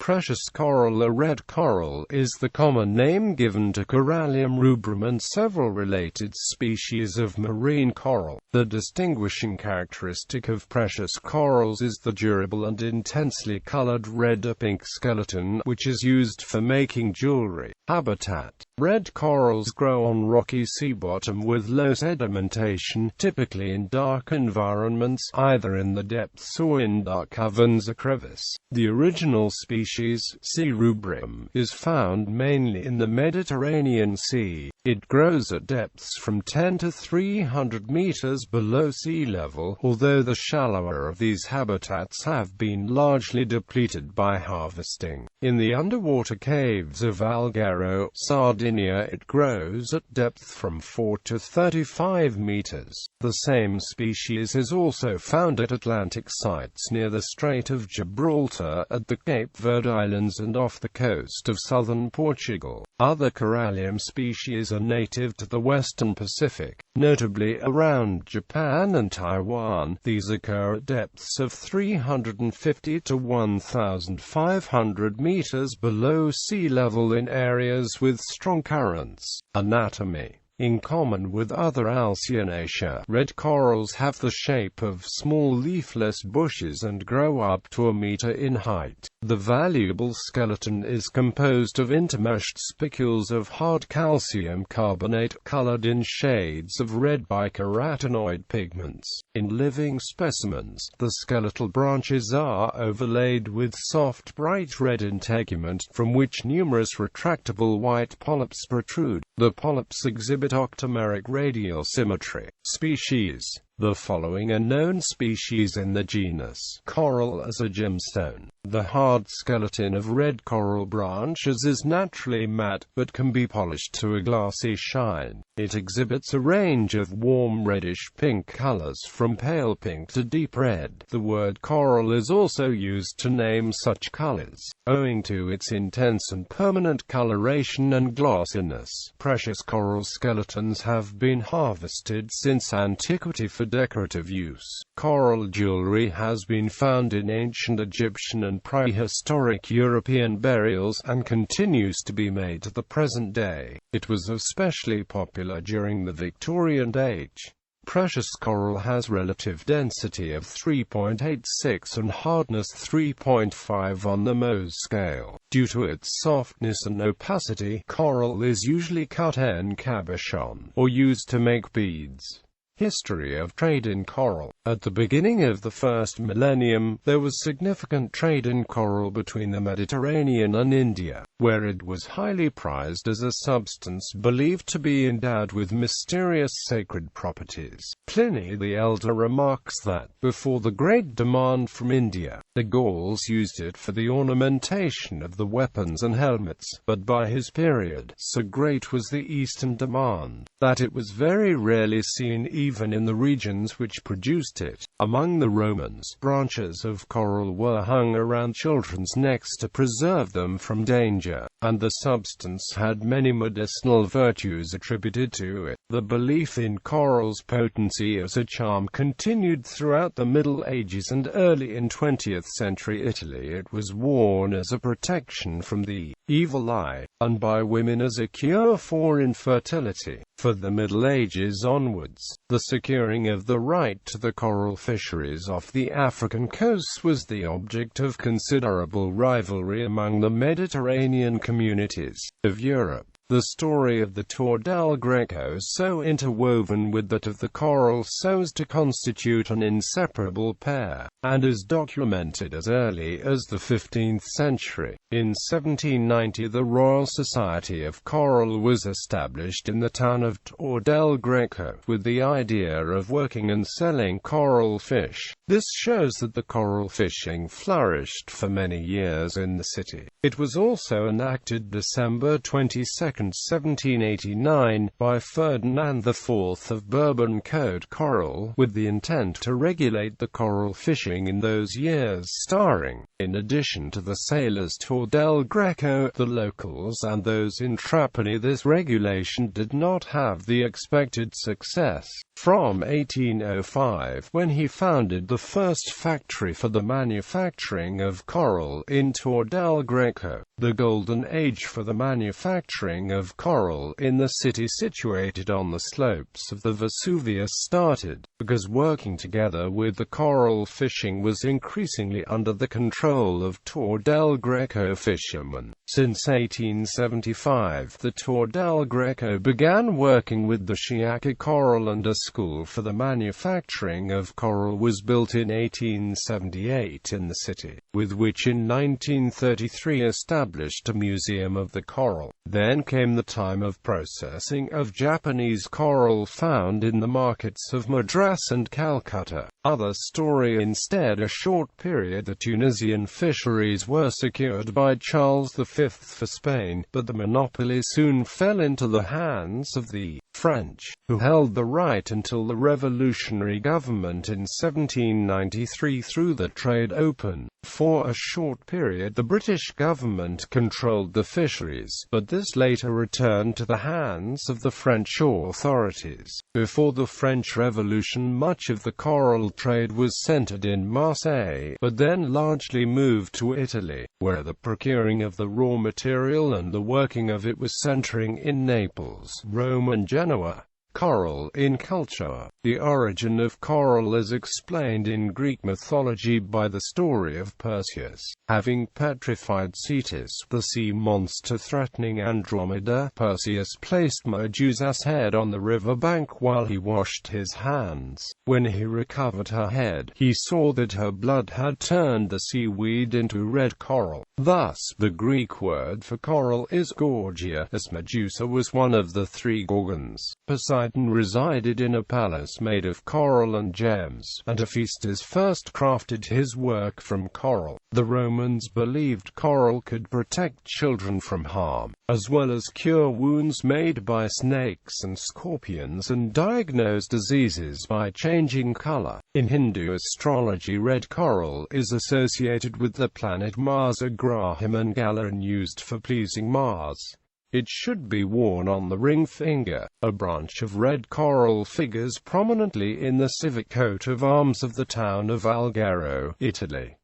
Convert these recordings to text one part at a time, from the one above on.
Precious coral. A red coral is the common name given to Corallium, rubrum and several related species of marine coral. The distinguishing characteristic of precious corals is the durable and intensely colored red or pink skeleton, which is used for making jewelry. Habitat: red corals grow on rocky sea bottom with low sedimentation, typically in dark environments, either in the depths or in dark caverns or crevice. The original species, C. rubrum, is found mainly in the Mediterranean Sea. It grows at depths from 10 to 300 meters below sea level, although the shallower of these habitats have been largely depleted by harvesting. In the underwater caves of Alghero, Sardinia, it grows at depth from 4 to 35 meters. The same species is also found at Atlantic sites near the Strait of Gibraltar, at the Cape Verde Islands and off the coast of southern Portugal. Other Corallium species are native to the western Pacific, notably around Japan and Taiwan. These occur at depths of 350 to 1,500 meters below sea level in areas with strong currents. Anatomy: in common with other Alcyanacea, red corals have the shape of small leafless bushes and grow up to a meter in height. The valuable skeleton is composed of intermeshed spicules of hard calcium carbonate, colored in shades of red by carotenoid pigments. In living specimens, the skeletal branches are overlaid with soft bright red integument, from which numerous retractable white polyps protrude. The polyps exhibit octameric radial symmetry. Species: the following are known species in the genus Coral as a gemstone. The hard skeleton of red coral branches is naturally matte, but can be polished to a glassy shine. It exhibits a range of warm reddish-pink colors from pale pink to deep red. The word coral is also used to name such colors, owing to its intense and permanent coloration and glossiness. Precious coral skeletons have been harvested since antiquity for decorative use. Coral jewelry has been found in ancient Egyptian and prehistoric European burials, and continues to be made to the present day. It was especially popular during the Victorian age. Precious coral has relative density of 3.86 and hardness 3.5 on the Mohs scale. Due to its softness and opacity, coral is usually cut en cabochon, or used to make beads. History of trade in coral. At the beginning of the first millennium, there was significant trade in coral between the Mediterranean and India, where it was highly prized as a substance believed to be endowed with mysterious sacred properties. Pliny the Elder remarks that, before the great demand from India, the Gauls used it for the ornamentation of the weapons and helmets, but by his period, so great was the eastern demand, that it was very rarely seen even in the regions which produced it. Among the Romans, branches of coral were hung around children's necks to preserve them from danger, and the substance had many medicinal virtues attributed to it. The belief in coral's potency as a charm continued throughout the Middle Ages, and early in 20th century Italy it was worn as a protection from the evil eye, and by women as a cure for infertility. For the Middle Ages onwards, the securing of the right to the coral fisheries off the African coasts was the object of considerable rivalry among the Mediterranean communities of Europe. The story of the Tour del Greco is so interwoven with that of the coral so as to constitute an inseparable pair, and is documented as early as the 15th century. In 1790 the Royal Society of Coral was established in the town of Tour del Greco, with the idea of working and selling coral fish. This shows that the coral fishing flourished for many years in the city. It was also enacted December 22, 1789, by Ferdinand IV of Bourbon Code Coral, with the intent to regulate the coral fishing in those years, starring, in addition to the sailors Tour del Greco, the locals and those in Trapani. This regulation did not have the expected success. From 1805, when he founded the the first factory for the manufacturing of coral in Tor del Greco. The golden age for the manufacturing of coral in the city situated on the slopes of the Vesuvius started, because working together with the coral fishing was increasingly under the control of Tor del Greco fishermen. Since 1875, the Tor del Greco began working with the Shiaka coral, and a school for the manufacturing of coral was built in 1878 in the city, with which in 1933 established a museum of the coral. Then came the time of processing of Japanese coral found in the markets of Madras and Calcutta. Other story instead. A short period the Tunisian fisheries were secured by Charles V for Spain, but the monopoly soon fell into the hands of the French, who held the right until the revolutionary government in 1793 threw the trade open. For a short period the British government controlled the fisheries, but this later returned to the hands of the French authorities. Before the French Revolution, much of the coral trade was centered in Marseille, but then largely moved to Italy, where the procuring of the raw material and the working of it was centering in Naples, Rome and Genoa. Coral in culture. The origin of coral is explained in Greek mythology by the story of Perseus. Having petrified Cetus, the sea monster threatening Andromeda, Perseus placed Medusa's head on the river bank while he washed his hands. When he recovered her head, he saw that her blood had turned the seaweed into red coral. Thus, the Greek word for coral is Gorgia, as Medusa was one of the three Gorgons. Poseidon resided in a palace made of coral and gems, and Hephaestus first crafted his work from coral. The Romans believed coral could protect children from harm, as well as cure wounds made by snakes and scorpions and diagnose diseases by changing color. In Hindu astrology, red coral is associated with the planet Mars, Agraham and Gala, and used for pleasing Mars. It should be worn on the ring finger. A branch of red coral figures prominently in the civic coat of arms of the town of Alghero, Italy.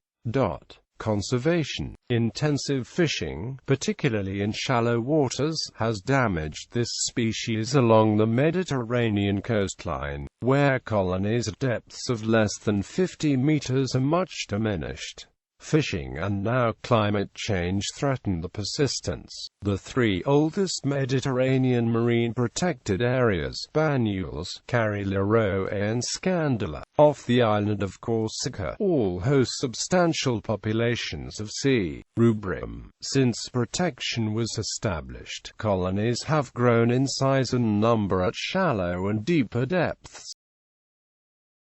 Conservation. Intensive fishing, particularly in shallow waters, has damaged this species along the Mediterranean coastline, where colonies at depths of less than 50 meters are much diminished. Fishing and now climate change threaten the persistence. The three oldest Mediterranean marine protected areas, Banyuls, Carrigliero and Scandala, off the island of Corsica, all host substantial populations of sea rubrum. Since protection was established, colonies have grown in size and number at shallow and deeper depths.